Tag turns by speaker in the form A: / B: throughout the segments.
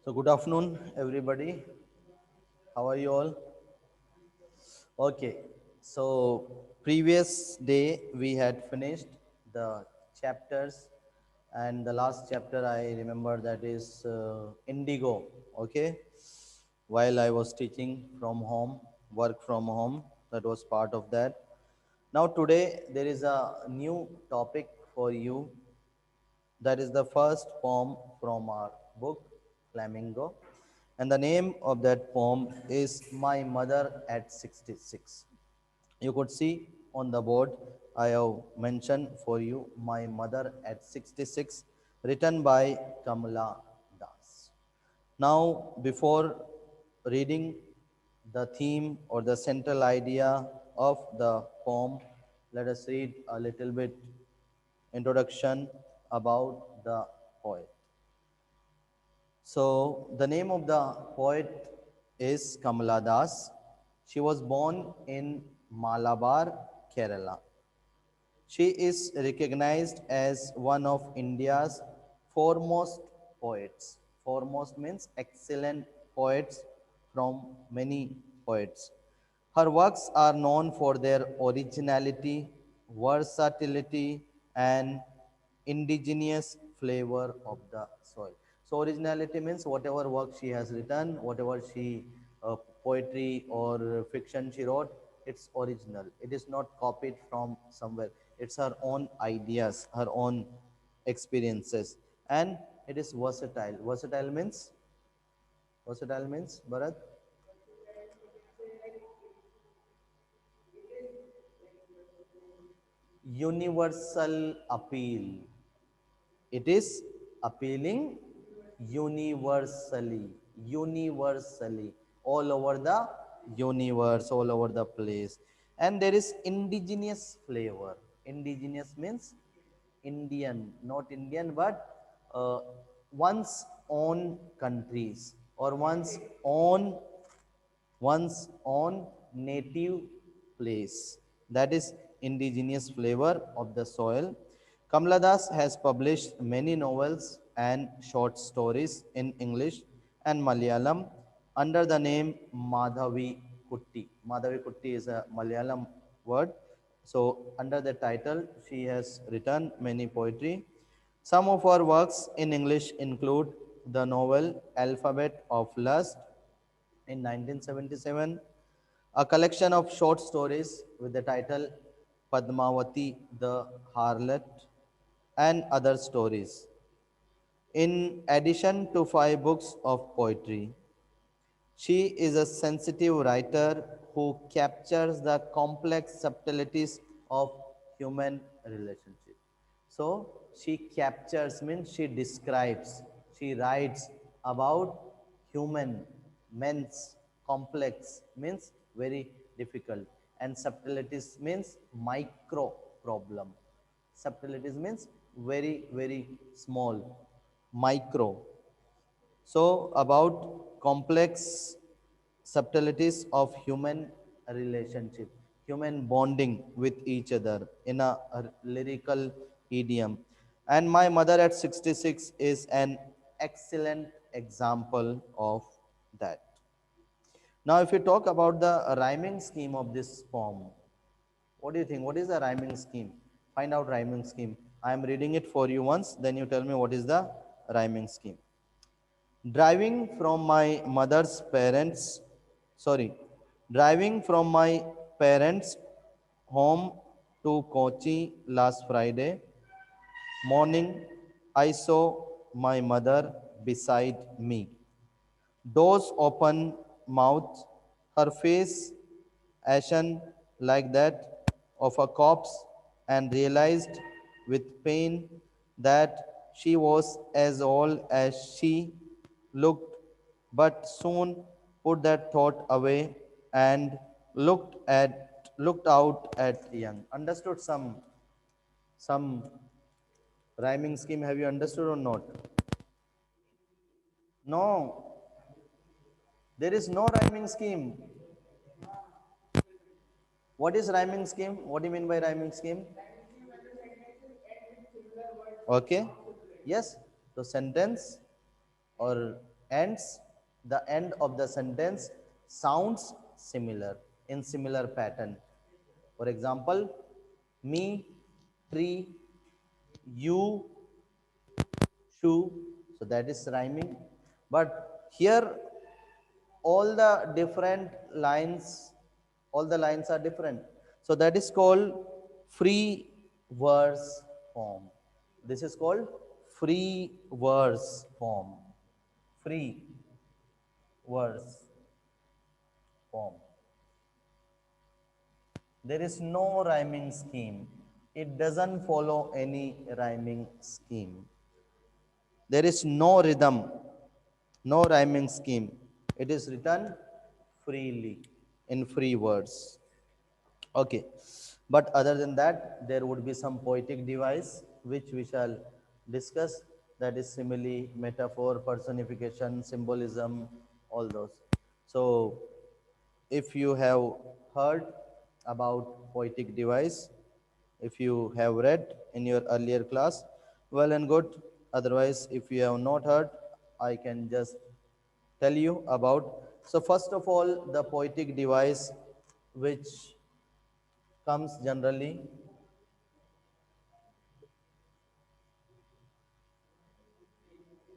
A: So good afternoon, everybody. How are you all? Okay. So previous day we had finished the chapters, and the last chapter I remember that is Indigo. Okay. While I was teaching from home, work from home, that was part of that. Now today there is a new topic for you. That is the first poem from our book, Flamingo. And the name of that poem is My Mother at 66. You could see on the board, I have mentioned for you My Mother at 66, written by Kamala Das. Now, before reading the theme or the central idea of the poem, let us read a little bit introduction about the poet. So, the name of the poet is Kamala Das. She was born in Malabar, Kerala. She is recognized as one of India's foremost poets. Foremost means excellent poets from many poets. Her works are known for their originality, versatility, and indigenous flavor of the soil. So, originality means whatever work she has written, whatever she poetry or fiction she wrote, it's original. It is not copied from somewhere. It's her own ideas, her own experiences, and it is versatile. Versatile means Bharat, universal appeal. It is appealing universally, all over the universe, all over the place. And there is indigenous flavor. Indigenous means Indian, not Indian, but one's own countries or one's own native place. That is indigenous flavor of the soil. Kamala Das has published many novels and short stories in English and Malayalam under the name Madhavi Kutti. Madhavi Kutti is a Malayalam word. So, under the title, she has written many poetry. Some of her works in English include the novel Alphabet of Lust in 1977, a collection of short stories with the title Padmavati the Harlot, and other stories. In addition to 5 books of poetry, she is a sensitive writer who captures the complex subtleties of human relationship. So she captures means she describes, she writes about human, men's complex means very difficult, and subtleties means micro problem. Subtleties means very small, micro. So, about complex subtleties of human relationship, human bonding with each other in a lyrical idiom. And my mother at 66 is an excellent example of that. Now, if you talk about the rhyming scheme of this poem, what do you think? What is the rhyming scheme? Find out rhyming scheme. I am reading it for you once, then you tell me what is the rhyming scheme. Driving from my mother's parents, sorry, driving from my parents' home to Kochi last Friday morning, I saw my mother beside me. Doors open, mouth, her face ashen like that of a corpse, and realized with pain that she was as old as she looked, but soon put that thought away and looked out at young. Understood some rhyming scheme? Have you understood or not? No, there is no rhyming scheme. What is rhyming scheme? What do you mean by rhyming scheme? Okay. Yes. So sentence or ends, the end of the sentence sounds similar in similar pattern. For example, me, tree, you, shoe. So that is rhyming. But here all the different lines, all the lines are different. So that is called free verse form. This is called free verse form. Free verse form. There is no rhyming scheme. It doesn't follow any rhyming scheme. There is no rhythm, no rhyming scheme. It is written freely in free words. Okay. But other than that, there would be some poetic device which we shall discuss. That is simile, metaphor, personification, symbolism, all those. So, if you have heard about poetic device, if you have read in your earlier class, well and good. Otherwise, if you have not heard, I can just tell you about. So, first of all, the poetic device which comes generally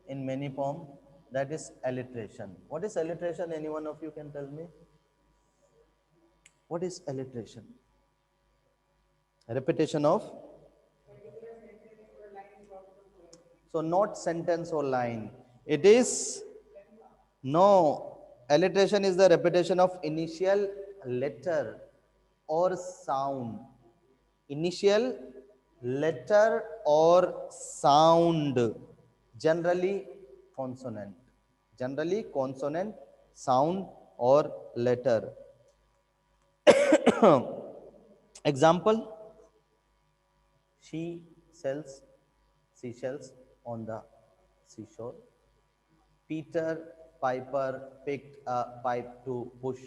A: in many form, that is alliteration. What is alliteration? Any one of you can tell me? What is alliteration? Repetition of, so not sentence or line. It is, no, alliteration is the repetition of initial letter or sound. Initial letter or sound. Generally consonant. Generally consonant, sound or letter. Example, she sells seashells on the seashore. Peter Piper picked a pipe to push.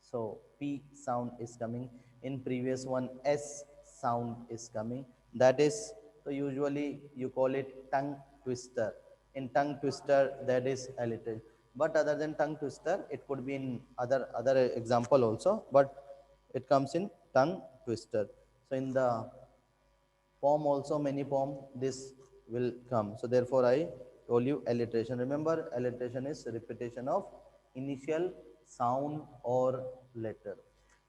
A: So P sound is coming. In previous one, S sound is coming. That is, so usually you call it tongue twister. In tongue twister, that is alliteration. But other than tongue twister, it could be in other example also. But it comes in tongue twister. So in the form also, many form this will come. So therefore I told you alliteration. Remember, alliteration is repetition of initial sound or letter.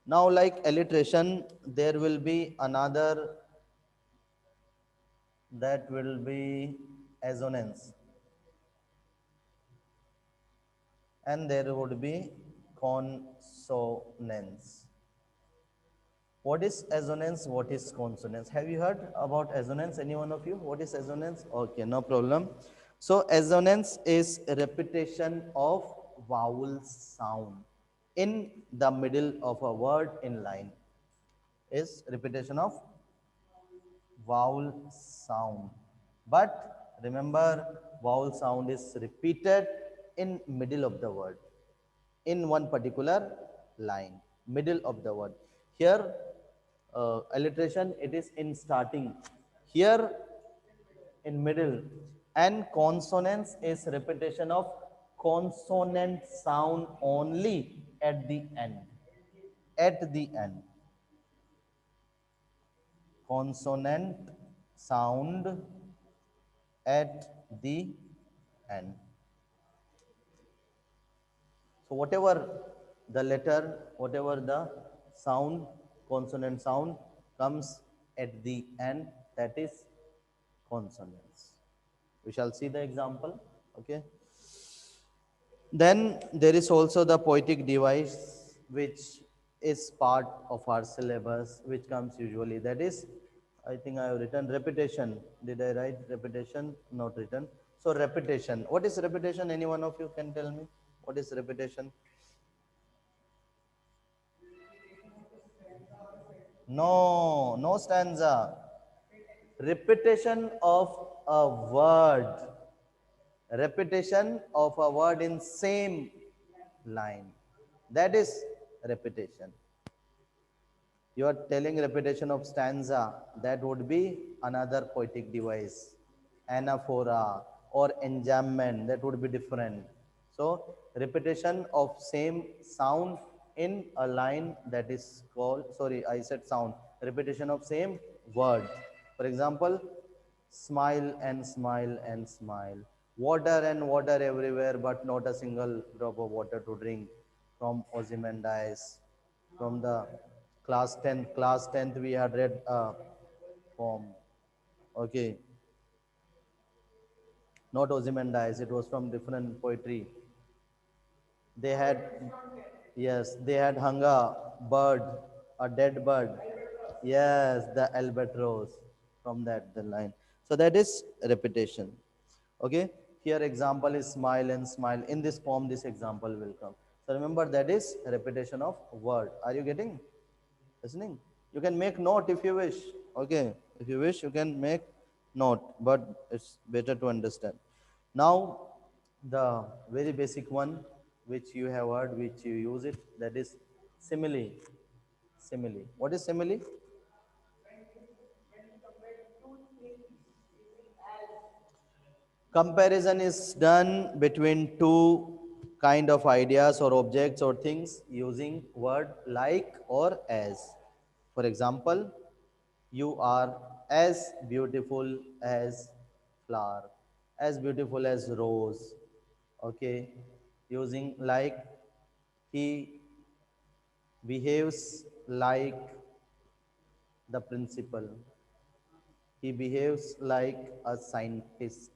A: Now, like alliteration, there will be another, that will be assonance, and there would be consonance. What is assonance? What is consonance? Have you heard about assonance? Any one of you? What is assonance? Okay, no problem. So assonance is a repetition of vowel sound in the middle of a word in line. Is repetition of vowel sound. But remember, vowel sound is repeated in middle of the word, in one particular line, middle of the word. Here, alliteration, it is in starting. Here, in middle. And consonance is repetition of consonant sound only at the end. At the end. Consonant sound at the end. So whatever the letter, whatever the sound, consonant sound comes at the end, that is consonants. We shall see the example. Okay. Then there is also the poetic device, which is part of our syllabus, which comes usually. That is, I think I have written repetition. Did I write repetition? Not written. So repetition. What is repetition? Any one of you can tell me? What is repetition? No, no stanza. Repetition of a word. Repetition of a word in same line. That is repetition. You are telling repetition of stanza. That would be another poetic device. Anaphora, or enjambment, that would be different. So repetition of same sound in a line, that is called, sorry, I said sound, repetition of same word. For example, smile and smile and smile, water and water everywhere but not a single drop of water to drink, from Ozymandias. From the class 10th we had read a poem. Okay, not Ozymandias, it was from different poetry. They had, yes, they had hung a bird, a dead bird. Yes, the albatross, from that the line. So that is repetition. Okay, here example is smile and smile. In this poem, this example will come. So remember that is repetition of word. Are you getting? Listening? You can make note if you wish. Okay, if you wish, you can make note, but it's better to understand. Now, the very basic one which you have heard, which you use it, that is simile. Simile. What is simile? Comparison is done between two kind of ideas or objects or things using word like or as. For example, you are as beautiful as flower, as beautiful as rose. Okay, using like, he behaves like the principal, he behaves like a scientist.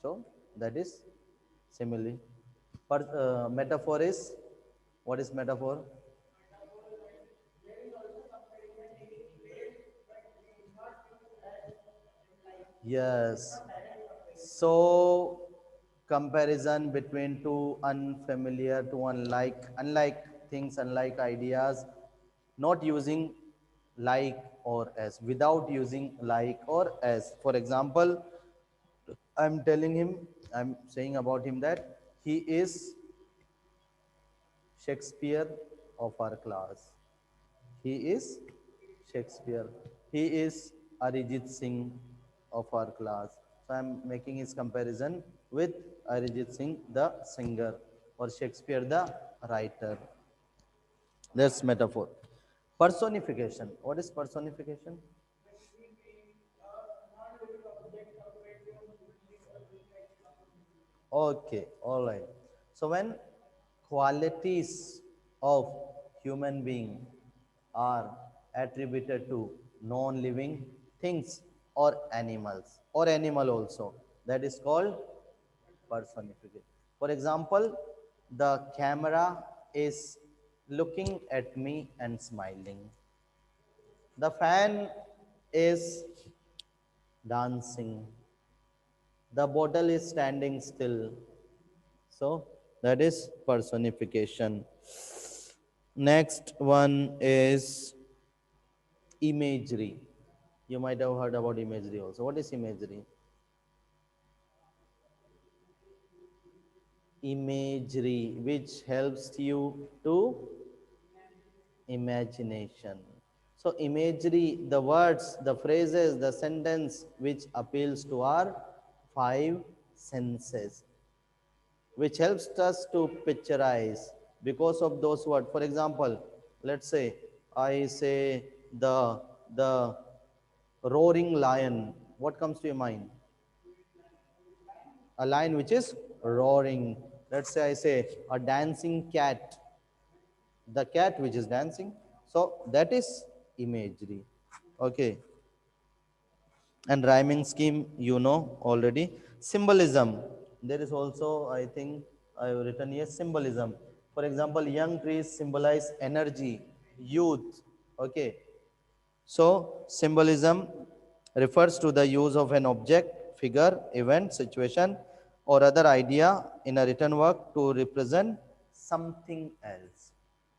A: So that is simile. Metaphor is, what is metaphor? Yes. So comparison between two unfamiliar, two unlike things, unlike ideas, not using like or as, without using like or as. For example, I'm telling him, I'm saying about him that he is Shakespeare of our class. He is Shakespeare. He is Arijit Singh of our class. So I'm making his comparison with Arijit Singh, the singer, or Shakespeare, the writer. That's metaphor. Personification. What is personification? Okay, all right. So when qualities of human being are attributed to non-living things or animals, or animal also, that is called personification. For example, the camera is looking at me and smiling. The fan is dancing. The bottle is standing still. So that is personification. Next one is imagery. You might have heard about imagery also. What is imagery? Imagery, which helps you to imagination. So imagery, the words, the phrases, the sentence which appeals to our five senses, which helps us to picturize because of those words. For example, let's say I say the roaring lion. What comes to your mind? A lion which is roaring. Let's say I say a dancing cat, the cat which is dancing. So that is imagery. Okay, and rhyming scheme, you know already. Symbolism, there is also, I think I have written here, symbolism. For example, young trees symbolize energy, youth. Okay, so symbolism refers to the use of an object, figure, event, situation, or other idea in a written work to represent something else,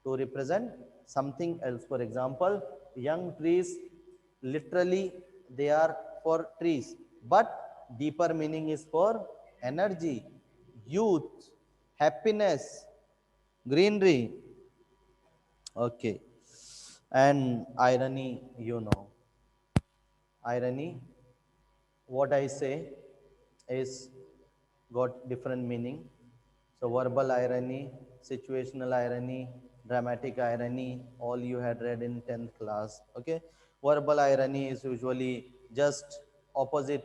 A: to represent something else. For example, young trees, literally they are for trees, but deeper meaning is for energy, youth, happiness, greenery. Okay, and irony, you know, irony, what I say is got different meaning. So verbal irony, situational irony, dramatic irony, all you had read in 10th class. Okay. Verbal irony is usually just opposite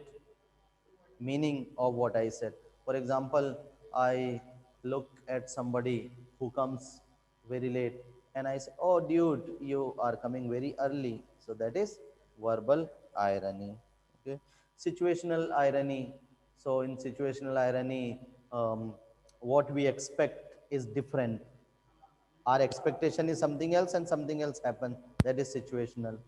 A: meaning of what I said. For example, I look at somebody who comes very late and I say, "Oh, dude, you are coming very early." So that is verbal irony. Okay. Situational irony. So in situational irony, what we expect is different. Our expectation is something else and something else happen. That is situational.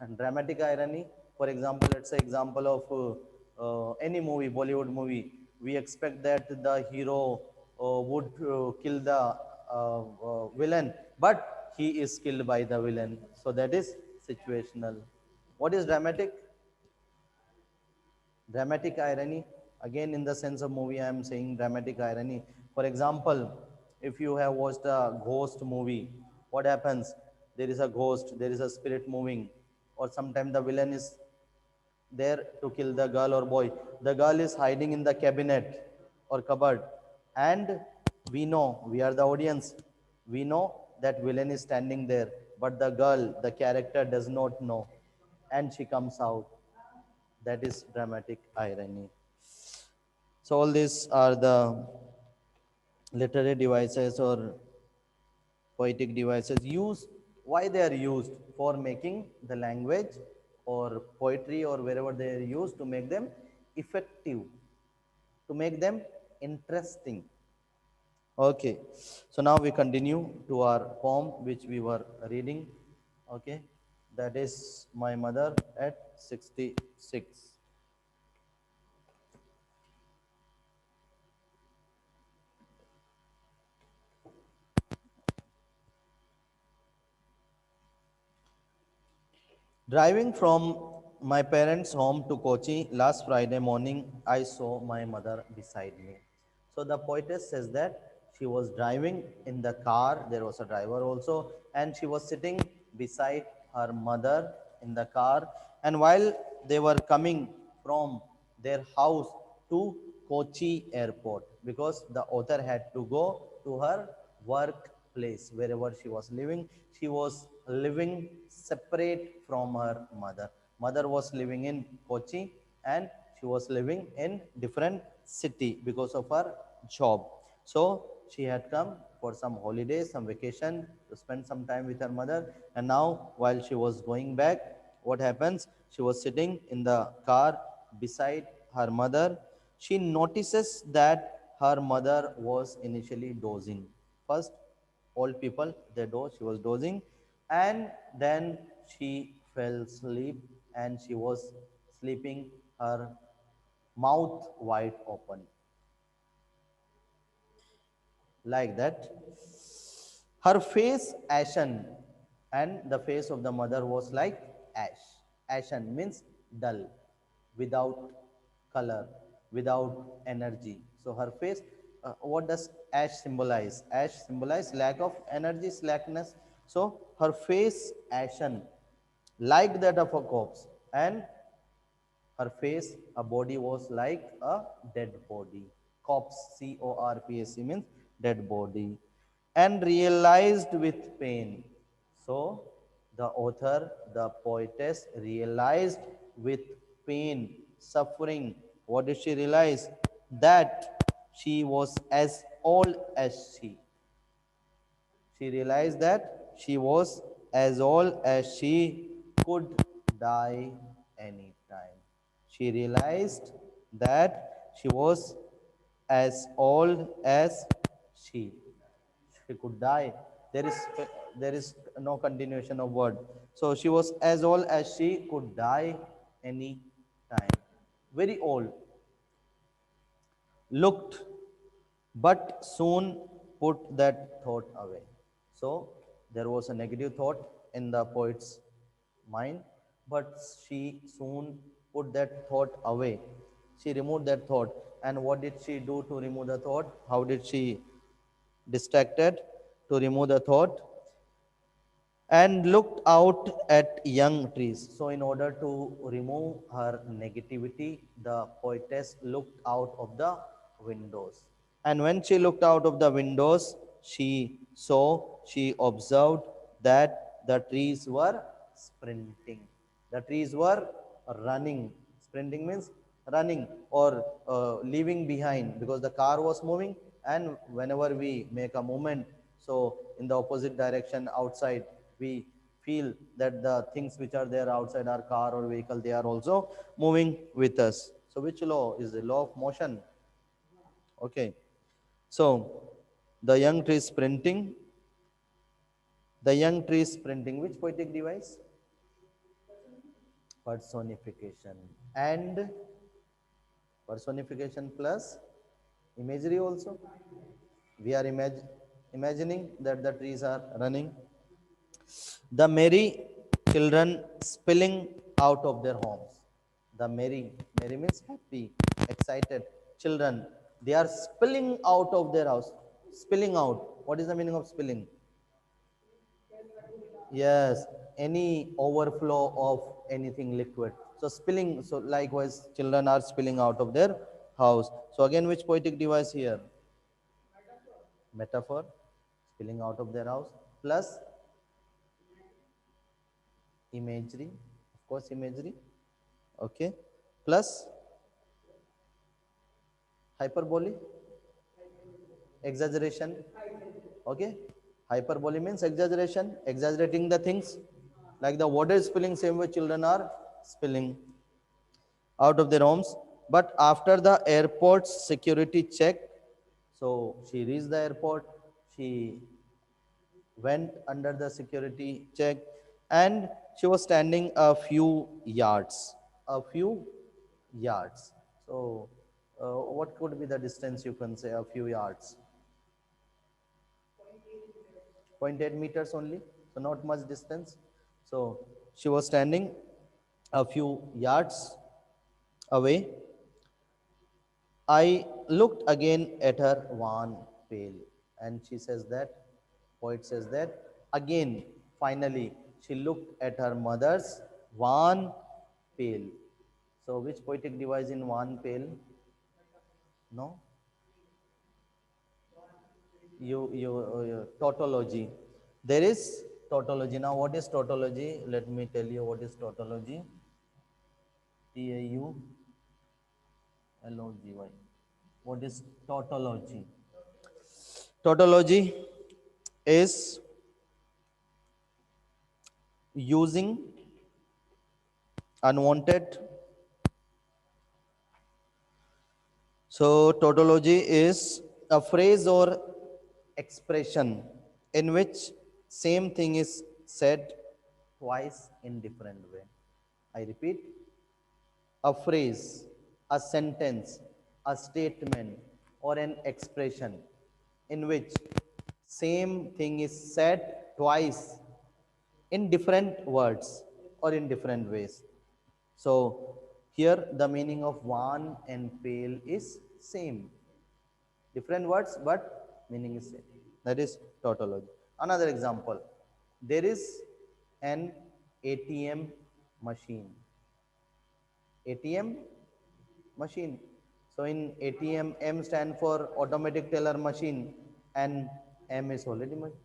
A: And dramatic irony, for example, let's say example of any movie, Bollywood movie. We expect that the hero would kill the villain, but he is killed by the villain. So that is situational. What is dramatic? Dramatic irony, again in the sense of movie I am saying dramatic irony. For example, if you have watched a ghost movie, what happens? There is a ghost, there is a spirit moving, or sometimes the villain is there to kill the girl or boy. The girl is hiding in the cabinet or cupboard, and we know, we are the audience, we know that villain is standing there, but the girl, the character, does not know, and she comes out. That is dramatic irony. So all these are the literary devices or poetic devices used. Why they are used? For making the language or poetry or wherever they are used, to make them effective, to make them interesting. Okay, so now we continue to our poem which we were reading. Okay, that is My Mother at 66. Driving from my parents' home to Kochi last Friday morning, I saw my mother beside me. So the poetess says that she was driving in the car, there was a driver also, and she was sitting beside her mother in the car. And while they were coming from their house to Kochi airport, because the author had to go to her workplace wherever she was living. She was living separate from her mother. Mother was living in Kochi and she was living in different city because of her job. So she had come for some holidays, some vacation, to spend some time with her mother. And now while she was going back, what happens? She was sitting in the car beside her mother. She notices that her mother was initially dozing. First, old people, they doze, she was dozing, and then she fell asleep and she was sleeping, her mouth wide open, like that. Her face ashen, and the face of the mother was like ash. Ashen means dull, without color, without energy. So her face, what does ash symbolize? Ash symbolize lack of energy, slackness. So her face ashen, like that of a corpse, and her face, her body was like a dead body. Corpse, C-O-R-P-S-E means dead body. And realized with pain. So the author, the poetess realized with pain, suffering. What did she realize? That she was as old as she. She realized that she was as old as she could die anytime. She realized that she was as old as she. She could die. There is there is no continuation of word. So she was as old as she could die any time. Very old. Looked, but soon put that thought away. So there was a negative thought in the poet's mind, but she soon put that thought away. She removed that thought. And what did she do to remove the thought? How did she distracted to remove the thought? and looked out at young trees. So, in order to remove her negativity, the poetess looked out of the windows. And when she looked out of the windows, she observed that the trees were sprinting. The trees were running. Sprinting means running or leaving behind because the car was moving. And whenever we make a movement, so in the opposite direction outside, we feel that the things which are there outside our car or vehicle, they are also moving with us. So, which law is the law of motion? Okay. So, the young tree is sprinting. The young tree is sprinting. Which poetic device? Personification. And personification plus imagery also. We are imagining that the trees are running. The merry children spilling out of their homes. The merry means happy, excited children. They are spilling out of their house. Spilling out. What is the meaning of spilling? Yes, any overflow of anything liquid. So spilling, so likewise children are spilling out of their house. So again, which poetic device here? Metaphor, spilling out of their house, plus imagery, of course imagery, okay, plus hyperbole, exaggeration, okay. Hyperbole means exaggeration, exaggerating the things, like the water is spilling, same way children are spilling out of their homes. But after the airport's security check, so she reached the airport, she went under the security check, and she was standing a few yards. So what could be the distance? You can say a few yards. 0.8 meters only, so not much distance. So she was standing a few yards away. I looked again at her wan pale, and she says that, poet says that, again, finally, she looked at her mother's wan pale. So, which poetic device in wan pale? No? Tautology. There is tautology. Now, what is tautology? Let me tell you what is tautology. Tautology. What is tautology? Tautology is using unwanted. So, tautology is a phrase or expression in which same thing is said twice in different way. I repeat, a phrase, a sentence, a statement, or an expression in which same thing is said twice in different words or in different ways. So here the meaning of wan and pale is same. Different words but meaning is same. That is tautology. Another example. There is an ATM machine. ATM machine. So in ATM, M stand for automatic teller machine and M is already machine.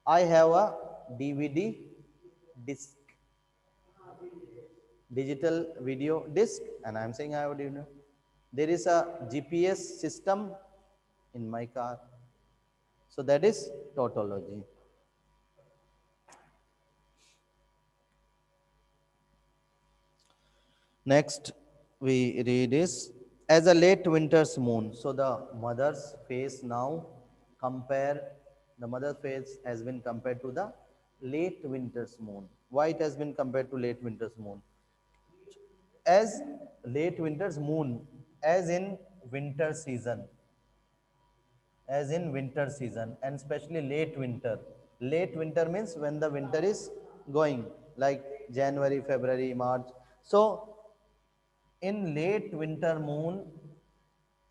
A: I have a DVD disc, digital video disc, and I'm saying I have a DVD. There is a GPS system in my car. So that is tautology. Next, we read is as a late winter's moon. So the mother's face now compare, the mother's face has been compared to the late winter's moon. Why it has been compared to late winter's moon? As late winter's moon, as in winter season, as in winter season, and especially late winter. Late winter means when the winter is going, like January, February, March. So in late winter moon,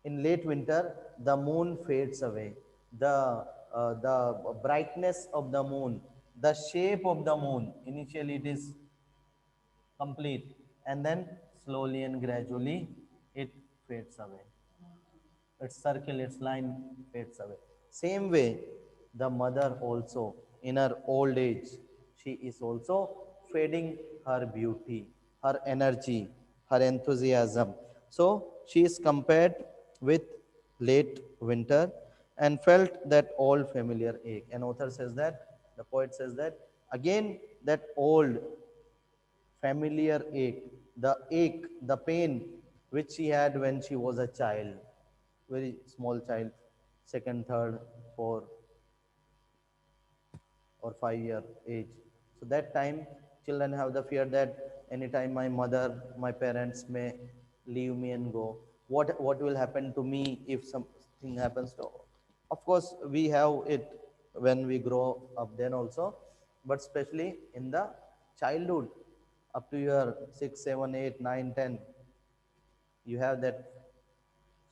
A: in late winter, the moon fades away. The brightness of the moon The shape of the moon, initially it is complete, and then slowly and gradually it fades away. Its circle, its line fades away. Same way, the mother also, in her old age, she is also fading her beauty, her energy, her enthusiasm. So she is compared with late winter and felt that old familiar ache. An author says that, the poet says that, again that old familiar ache, the pain which she had when she was a child, very small child, second, third, 4 or 5 year age. So that time, children have the fear that anytime my mother, my parents may leave me and go. What will happen to me if something happens to? Of course, we have it when we grow up then also, but especially in the childhood, up to your 6, 7, 8, 9, 10, you have that.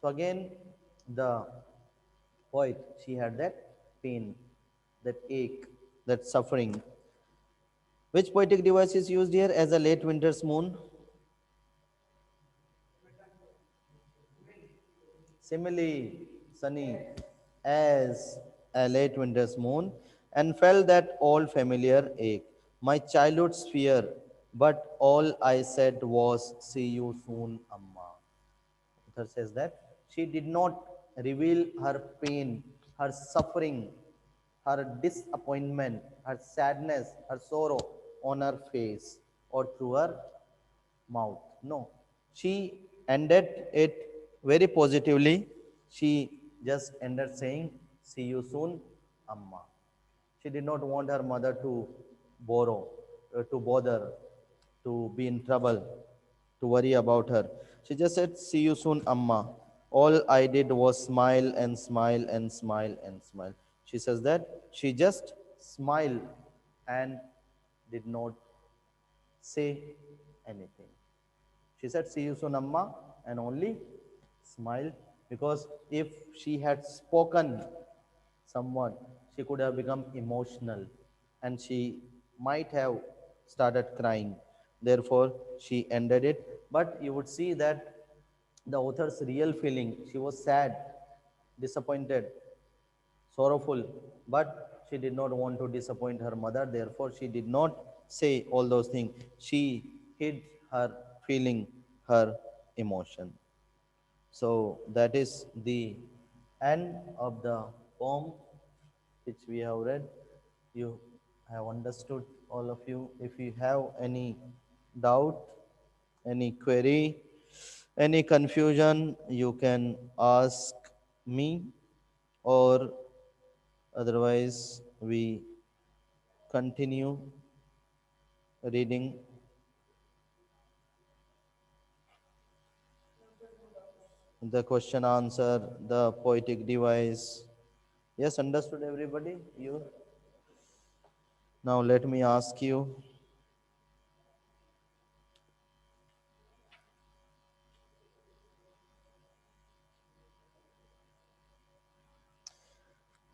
A: So again, the poet, she had that pain, that ache, that suffering. Which poetic device is used here as a late winter's moon? Simile, sunny, as a late winter's moon, and felt that old familiar ache. My childhood's fear, but all I said was, "See you soon, Amma." Author says that she did not reveal her pain, her suffering, her disappointment, her sadness, her sorrow on her face or through her mouth. No, she ended it very positively. She just ended saying, "See you soon, Amma." She did not want her mother to borrow, to bother, to be in trouble, to worry about her. She just said, "See you soon, Amma." All I did was smile and smile and smile and smile. She says that she just smiled and did not say anything. She said, "See you soon, Amma," and only smiled, because if she had spoken somewhat, she could have become emotional and she might have started crying. Therefore, she ended it. But you would see that the author's real feeling, she was sad, disappointed, sorrowful, but she did not want to disappoint her mother. Therefore, she did not say all those things. She hid her feeling, her emotion. So that is the end of the poem which we have read. You have understood, all of you. If you have any doubt, any query, any confusion, you can ask me, or otherwise we continue reading the question answer, the poetic device. Yes, understood everybody? You? Now let me ask you,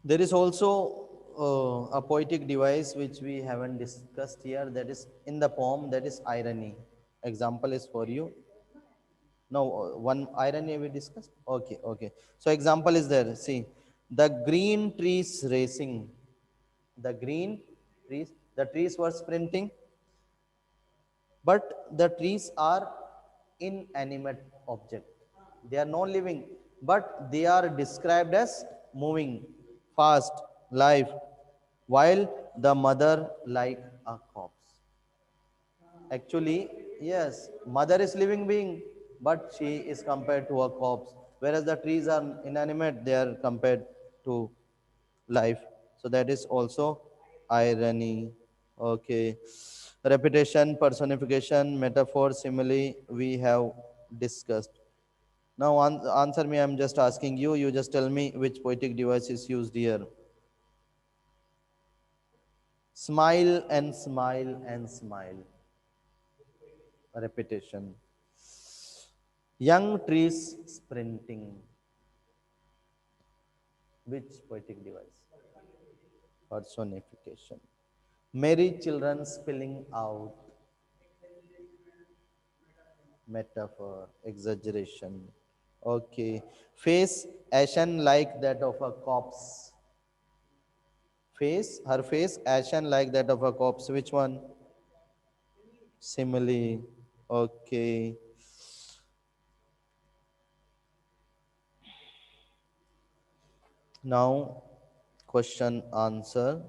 A: there is also a poetic device which we haven't discussed here, that is in the poem, that is irony. Example is for you. No, one irony we discussed. Okay, okay. So example is there. See, the green trees racing. The green trees, the trees were sprinting, but the trees are inanimate object. They are non living, but they are described as moving fast, life, while the mother like a corpse. Actually, yes, mother is living being, but she is compared to a corpse, whereas the trees are inanimate, they are compared to life. So that is also irony. Okay. Repetition, personification, metaphor, simile, we have discussed. Now answer me, I'm just asking you, you just tell me which poetic device is used here. Smile and smile and smile. Repetition. Young trees sprinting. Which poetic device? Personification. Merry children spilling out. Metaphor, exaggeration. Okay. Face ashen like that of a corpse. Face, her face ashen like that of a corpse. Which one? Simile. Okay. Now, question answer.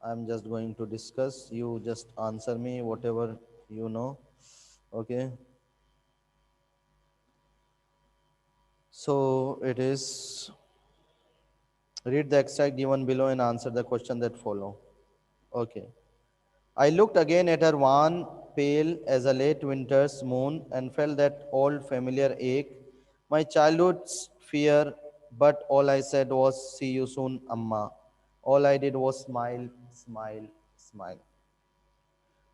A: I'm just going to discuss. You just answer me whatever you know. Okay. So it is read the extract given below and answer the question that follow. Okay. I looked again at her wan, pale as a late winter's moon and felt that old familiar ache, my childhood's fear, but all I said was, see you soon, Amma. All I did was smile, smile, smile.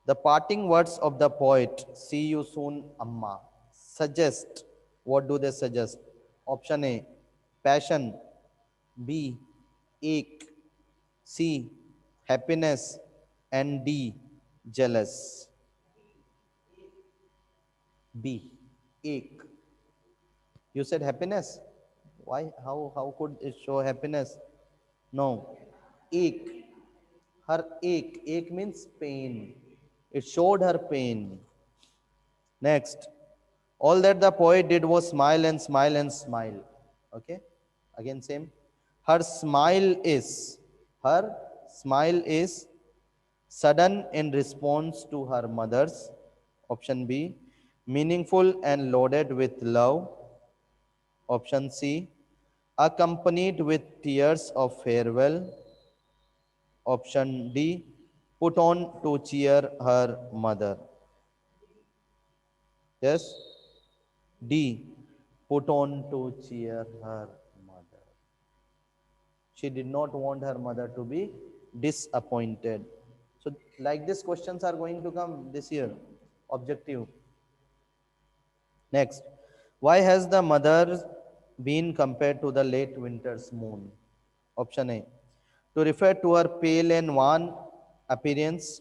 A: The parting words of the poet, see you soon, Amma, suggest, what do they suggest? Option A, passion. B, ache. C, happiness. And D, jealous. B, ache. You said happiness. Why? How could it show happiness? No. Ache. Her ache. Ache means pain. It showed her pain. Next. All that the poet did was smile and smile and smile. Okay? Again, same. Her smile is. Her smile is sudden in response to her mother's. Option B. Meaningful and loaded with love. Option C. Accompanied with tears of farewell. Option D. Put on to cheer her mother. Yes? D. Put on to cheer her mother. She did not want her mother to be disappointed. So, like this, questions are going to come this year. Objective. Next. Why has the mother been compared to the late winter's moon? Option A. To refer to her pale and wan appearance.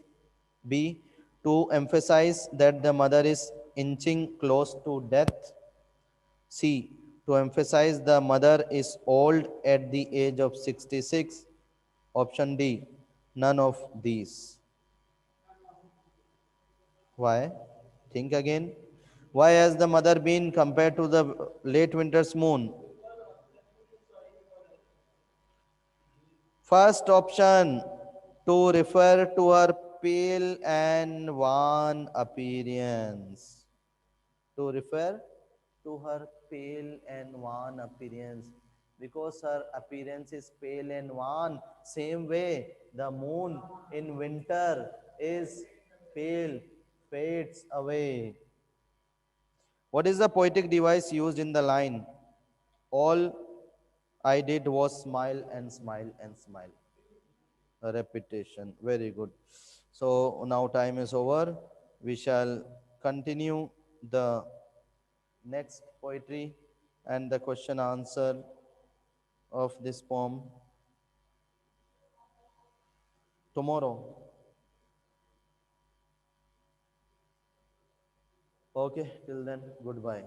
A: B. To emphasize that the mother is inching close to death. C. To emphasize the mother is old at the age of 66. Option D. None of these. Why? Think again. Why has the mother been compared to the late winter's moon? First option, to refer to her pale and wan appearance. To refer to her pale and wan appearance. Because her appearance is pale and wan. Same way, the moon in winter is pale, fades away. What is the poetic device used in the line? All I did was smile and smile and smile. A repetition. Very good. So now time is over. We shall continue the next poetry and the question answer of this poem tomorrow. Okay, till then, goodbye.